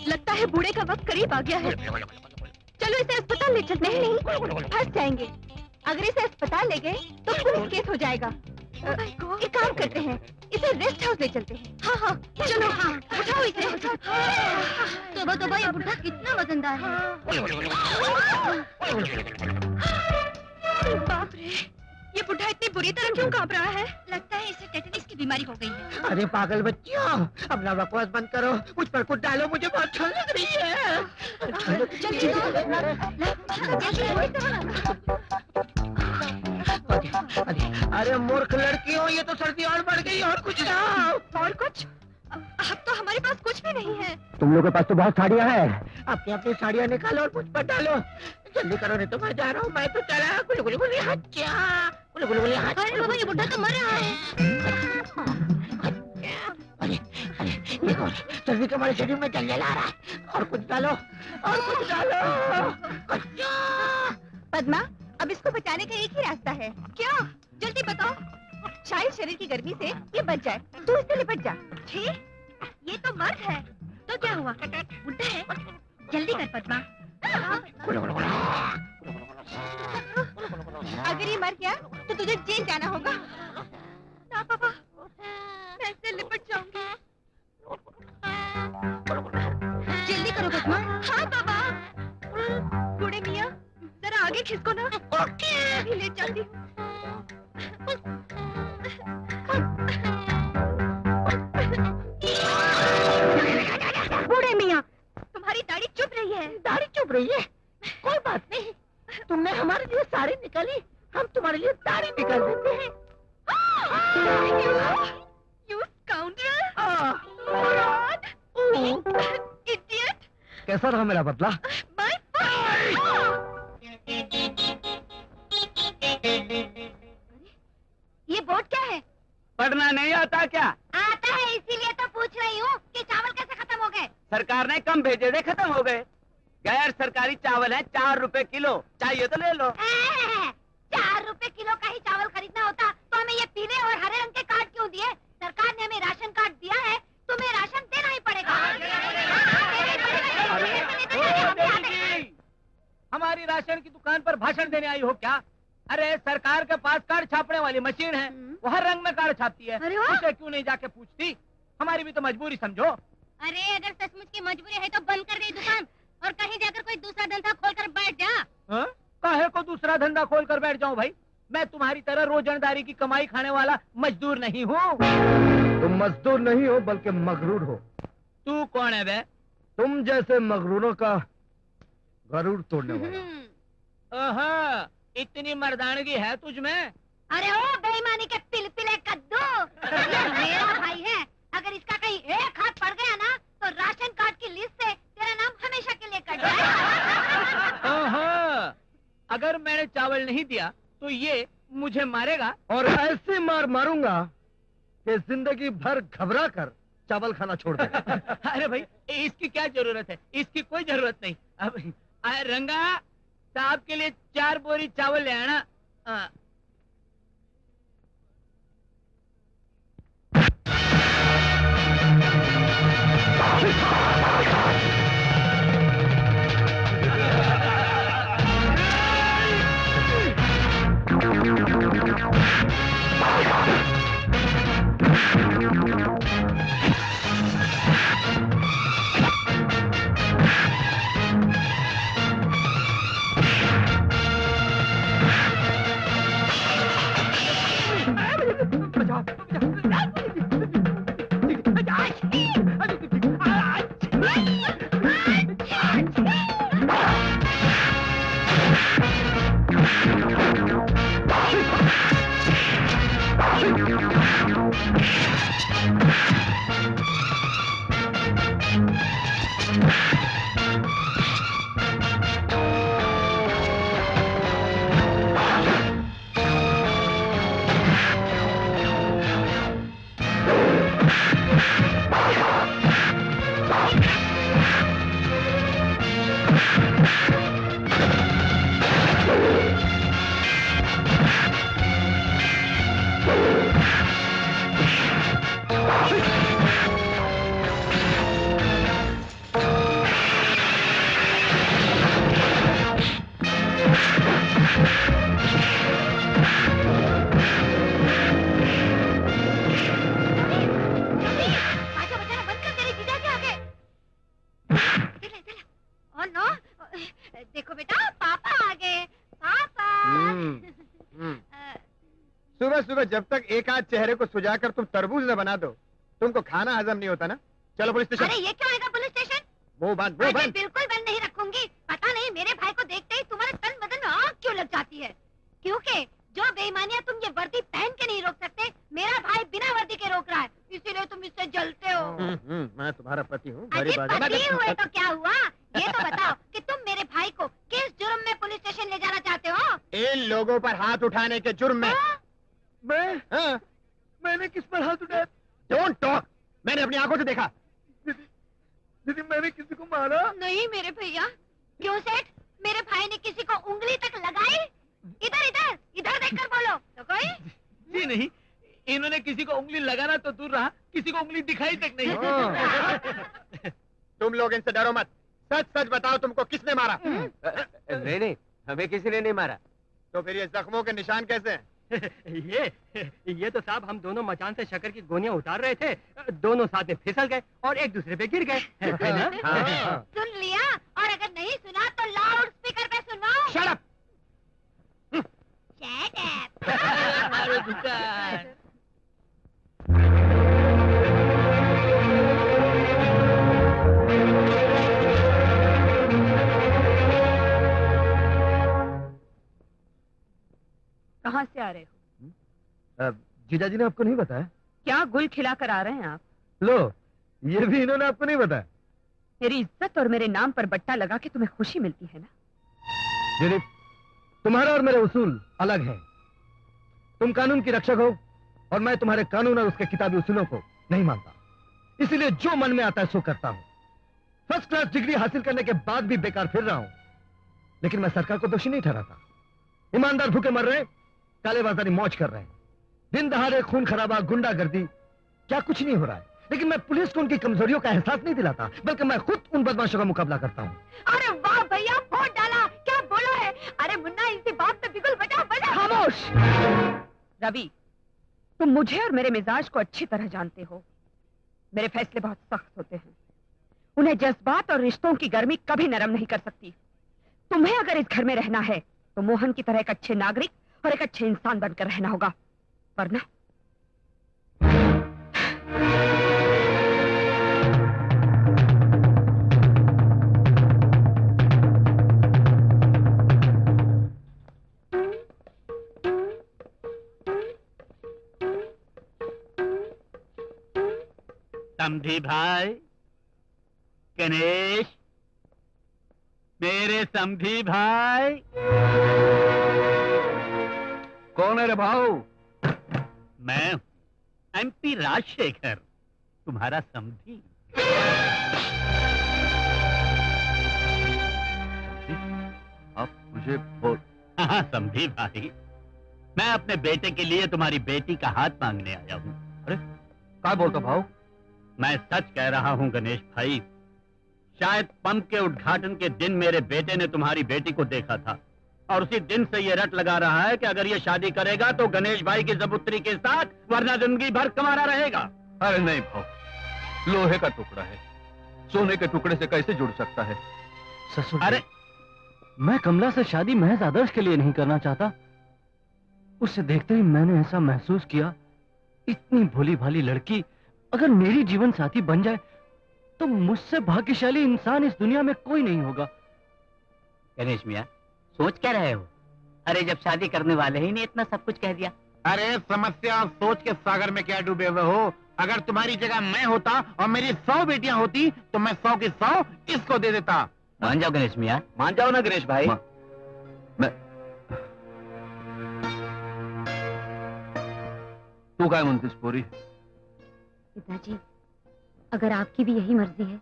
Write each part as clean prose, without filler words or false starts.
लगता है बूढ़े का वक्त करीब आ गया है। चलो इसे अस्पताल ले चलते हैं। नहीं, फंस जाएंगे। अगर इसे अस्पताल ले गए तो पुलिस केस हो जाएगा। एक काम करते हैं, इसे रेस्ट हाउस ले चलते हैं। हाँ हाँ चलो। हाँ उठाओ इसे। तोबा तोबा, ये बुढ़ा कितना वजनदार है। बाप रे, ये बुढ़ा इतनी बुरी तरह क्यों कांप रहा है? लगता है इसे टेटनिस की बीमारी हो गई है। अरे पागल बच्चियों, अपना बकवास बंद करो, मुझ पर कुछ डालो, मुझे बहुत ठंड लग रही है। अरे मूर्ख लड़कियों, ये तो सर्दी और बढ़ गई। और कुछ ना। और कुछ? अब तो हमारे पास कुछ भी नहीं है। तुम लोगों के पास तो बहुत साड़ियाँ हैं। अपनी अपनी साड़ियाँ निकालो और मुझ पर डालो। जल्दी करो, नहीं तो मैं जा रहा हूँ। मैं तो चला। गुल गुल गुल हच्चा, गुल गुल गुल हच्चा। अरे बाबा, ये बुढ़ा तो मर रहा है। अरे अरे, ये कौन? सर्दी के हमारे शरीर में जंगल आ रहा है। और कुछ डालो, और कुछ डालो। पद्मा, अब इसको बचाने का एक ही रास्ता है। क्या? जल्दी बताओ। शायद शरीर की गर्मी से ये बच जाए। तू इससे लिपट जा। ठीक, ये तो मर्द है। तो क्या हुआ? बुढ़ा है। जल्दी कर पद्मा। अगर ये मर गया तो तुझे जेल जाना होगा। ना पापा, मैं इससे लिपट जाऊंगी। जल्दी करो पद्मा। हाँ पापा। बूढ़े मियाँ, जरा आगे खिसको ना। अभी ले जाती हूँ। बूढ़े मियाँ, तुम्हारी दाढ़ी चुभ रही है। दाढ़ी चुभ रही है? कोई बात नहीं, तुमने हमारे लिए साड़ी निकाली, हम तुम्हारे लिए दाढ़ी निकाल देते हैं। You scoundrel! Idiot! कैसा रहा मेरा बदला? My ये बोर्ड क्या है? पढ़ना नहीं आता क्या? आता है, इसीलिए तो पूछ रही हूँ कि चावल कैसे खत्म हो गए? सरकार ने कम भेजे थे, खत्म हो गए। गैर सरकारी चावल है 4 रुपए किलो, चाहिए तो ले लो। 4 रुपए किलो का ही चावल खरीदना होता तो हमें ये पीले और हरे रंग के कार्ड क्यों दिए? सरकार ने हमें राशन कार्ड दिया है, तुम्हें राशन देना ही पड़ेगा। हमारी राशन की दुकान पर भाषण देने आई हो क्या? अरे सरकार के पास कार्ड छापने वाली मशीन है, वो हर रंग में कार्ड छापती है। उसे क्यों नहीं जाके पूछती? हमारी भी तो मजबूरी समझो। अरे अगर सचमुच की मजबूरी है तो बंद कर दे दुकान और कहीं जाकर कोई दूसरा धंधा खोल कर बैठ जा। काहे को दूसरा धंधा खोल कर बैठ जाऊं भाई? मैं तुम्हारी तरह रोजमर्रा की कमाई खाने वाला मजदूर नहीं हूँ। तुम मजदूर नहीं हो बल्कि मगरूर हो। तू कौन है बे? तुम जैसे मगरूरों का गरूर तोड़ने वाला। इतनी मर्दानगी है तुझ में? अरे ओ बेईमानी के पिलपिले कद्दू, ये मेरा भाई है। अगर इसका कहीं एक हाथ पड़ गया ना तो राशन कार्ड की लिस्ट से तेरा नाम हमेशा के लिए कट जाएगा। अगर मैंने चावल नहीं दिया तो ये मुझे मारेगा और ऐसी मार मारूंगा कि जिंदगी भर घबरा कर चावल खाना छोड़ दे। अरे भाई, इसकी क्या जरूरत है? इसकी कोई जरूरत नहीं। अब रंगा साहब के लिए 4 बोरी चावल ले आना। सुबह सुबह जब तक एक आध चेहरे को सुझाकर तुम तरबूज न बना दो, तुमको खाना हजम नहीं होता ना। चलो पुलिस स्टेशन। अरे ये क्या आएगा पुलिस स्टेशन? मुंह बंद, मुंह बंद। बिल्कुल बंद नहीं रखूंगी। पता नहीं मेरे भाई को देखते ही तुम्हारे तन बदन में आग क्यों लग जाती है? क्योंकि जो बेईमानियां तुम ये वर्दी पहन के नहीं रोक सकते, मेरा भाई बिना वर्दी के रोक रहा है, इसीलिए तुम इससे जलते हो। मैं तुम्हारा पति हूँ। अरे पति हुए तो क्या हुआ? ये तो बताओ कि तुम मेरे भाई को किस जुर्म में पुलिस स्टेशन ले जाना चाहते हो? इन लोगों पर हाथ उठाने के जुर्म में। मैं मैंने किस पर हाथ उठाया? Don't talk. मैंने अपनी आंखों से देखा। दीदी मैंने किसी को मारा नहीं मेरे भैया। क्यों सेठ? मेरे भाई ने किसी को उंगली तक लगाई? इधर इधर इधर देखकर बोलो तो कोई। जी नहीं, इन्होंने किसी को उंगली लगाना तो दूर रहा, किसी को उंगली दिखाई तक नहीं। तुम लोग इनसे डरो मत। सच सच बताओ, तुमको किसने मारा? नहीं, हमें किसी ने नहीं मारा। तो फिर ये जख्मों के निशान कैसे हैं? ये तो साहब हम दोनों मचान से शक्कर की गोनियां उतार रहे थे, दोनों साथ में फिसल गए और एक दूसरे पे गिर गए। है ना? सुन लिया? और अगर नहीं सुना तो लाउड स्पीकर पे सुनवाओ। Shut up! Shut up! हमारे दुकान। कहाँ से आ रहे हो? जीजाजी ने आपको नहीं बताया? क्या गुल खिला कर आ रहे हैं आप? लो, ये भी इन्होंने आपको नहीं बताया? मेरी इज्जत और मेरे नाम पर बट्टा लगा के तुम्हें खुशी मिलती है ना? दिलीप, तुम्हारा और मेरे उसूल अलग हैं। तुम कानून की रक्षक हो और मैं तुम्हारे कानून और उसके किताबी उसूलों को नहीं मानता। इसीलिए जो मन में आता है सो करता हूं। फर्स्ट क्लास डिग्री हासिल करने के बाद भी बेकार फिर रहा हूं, लेकिन मैं सरकार को दोषी नहीं ठहराता। ईमानदार भूखे मर रहे हैं, कालेबाजारी मौज कर रहे हैं, दिन दहाड़े खून खराबा, गुंडागर्दी, क्या कुछ नहीं हो रहा है। लेकिन मैं पुलिस को उनकी कमजोरियों का एहसास नहीं दिलाता, बल्कि मैं खुद उन बदमाशों का मुकाबला करता हूँ। अरे वाह भैया, वोट डाला। क्या बोला है? अरे मुन्ना, इसी बात पे बिगुल बजा बजा। खामोश! रवि, तुम मुझे और मेरे मिजाज को अच्छी तरह जानते हो। मेरे फैसले बहुत सख्त होते हैं, उन्हें जज्बात और रिश्तों की गर्मी कभी नरम नहीं कर सकती। तुम्हें अगर इस घर में रहना है तो मोहन की तरह एक अच्छे नागरिक और एक अच्छे इंसान बनकर रहना होगा, वरना समधी भाई, गणेश, मेरे समधी भाई। कौन है रे भाऊ? मैं एमपी राजशेखर, तुम्हारा समधी। आप मुझे बोल। हाँ समधी भाई, मैं अपने बेटे के लिए तुम्हारी बेटी का हाथ मांगने आया हूँ। अरे क्या बोलता भाऊ? मैं सच कह रहा हूँ गणेश भाई। शायद पंप के उद्घाटन के दिन मेरे बेटे ने तुम्हारी बेटी को देखा था और उसी दिन से ये रट लगा रहा है कि अगर ये शादी करेगा तो गणेश भाई की जबूतरी के साथ, वरना जिंदगी भर कमारा रहेगा। अरे नहीं भाऊ, लोहे का टुकड़ा है, सोने के टुकड़े से कैसे जुड़ सकता है? ससुर, अरे मैं कमला से शादी महज आदर्श के लिए नहीं करना चाहता। उसे देखते ही मैंने ऐसा महसूस किया, इतनी भोली भाली लड़की अगर मेरी जीवन साथी बन जाए तो मुझसे भाग्यशाली इंसान इस दुनिया में कोई नहीं होगा। गणेश मियाँ, सोच क्या रहे हो? अरे जब शादी करने वाले ही ने इतना सब कुछ कह दिया। अरे समस्या सोच के सागर में क्या डूबे हुए हो? अगर तुम्हारी जगह मैं होता और मेरी 100 बेटियां होती तो मैं 100 की 100 इसको दे देता। मान जाओ गणेश मियाँ, मान जाओ ना गणेश भाई। मैं तू काय म्हणतेस पोरी? पिताजी, अगर आपकी भी यही मर्जी है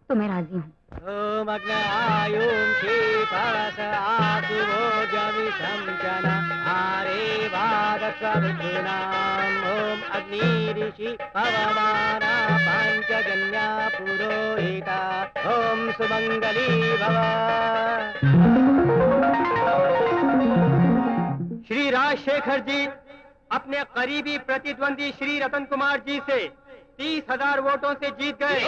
तो मैं राजी हूँ। ओम अग्नायुं क्षीपास आसुभोजमिषं आरे वादस्वरुद्धिनाम् ओम अग्निरिषि पवमाना पांचजन्या पुरोहिता ओम सुमंगली भव। श्री राजशेखर जी अपने करीबी प्रतिद्वंदी श्री रतन कुमार जी से 30,000 वोटों से जीत गए।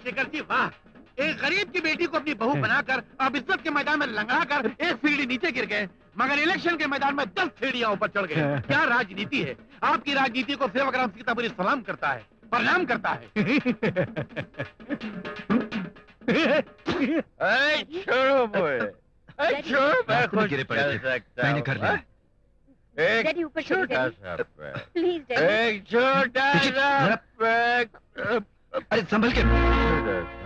शेखर जी वाह, एक गरीब की बेटी को अपनी बहू बनाकर अब इज्जत के मैदान में लंगड़ा कर एक सीढ़ी नीचे गिर गए, मगर इलेक्शन के मैदान में 10 सीढ़ियां ऊपर चढ़ गए। क्या राजनीति है। आपकी राजनीति को सेवकराम सीतापुरी सलाम करता है, प्रणाम करता है। छोड़ो मुझे, छोड़ो, मैं तुम खुद गिरे पड़े चल थे। सकता मैंने हूँ। कर लिया। एक डैडी ऊपर चलिए, छोटा डैडी। सा पैर, प्लीज डैडी। एक छोटा देखिए, सा जरा- पैर, अरे संभल के छोटा सा,